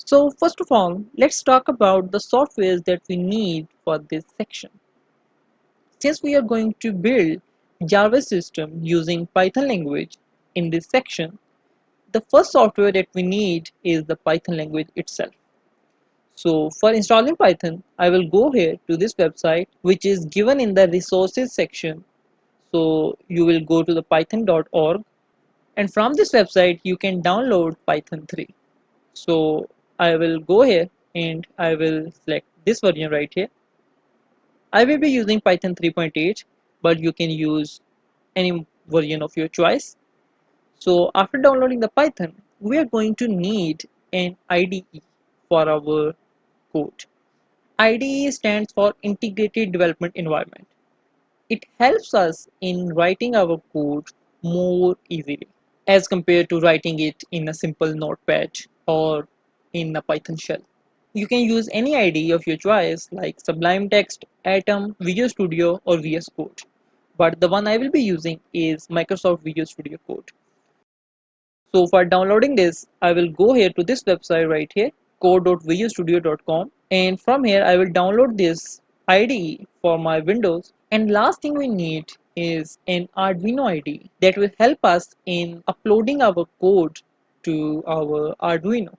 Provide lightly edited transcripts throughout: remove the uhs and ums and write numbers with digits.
So first of all, let's talk about the softwares that we need for this section. Since we are going to build Jarvis system using Python language in this section, the first software that we need is the Python language itself. So for installing Python, I will go here to this website which is given in the resources section. So you will go to the python.org, and from this website you can download Python 3. So I will go here and I will select this version right here. I will be using Python 3.8, but you can use any version of your choice. So after downloading the Python, we are going to need an IDE for our code. IDE stands for Integrated Development Environment. It helps us in writing our code more easily as compared to writing it in a simple notepad or in a Python shell. You can use any IDE of your choice like Sublime Text, Atom, Visual Studio or VS Code. But the one I will be using is Microsoft Visual Studio Code. So for downloading this, I will go here to this website right here, code.visualstudio.com, and from here I will download this IDE for my Windows. And last thing we need is an Arduino IDE that will help us in uploading our code to our Arduino.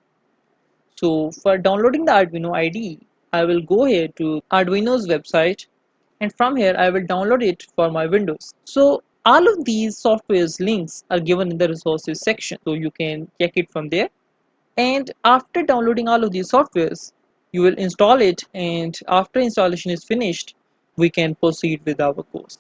So for downloading the Arduino IDE, I will go here to Arduino's website, and from here I will download it for my Windows. So all of these software's links are given in the resources section, so you can check it from there. And after downloading all of these softwares, you will install it, and after installation is finished, we can proceed with our course.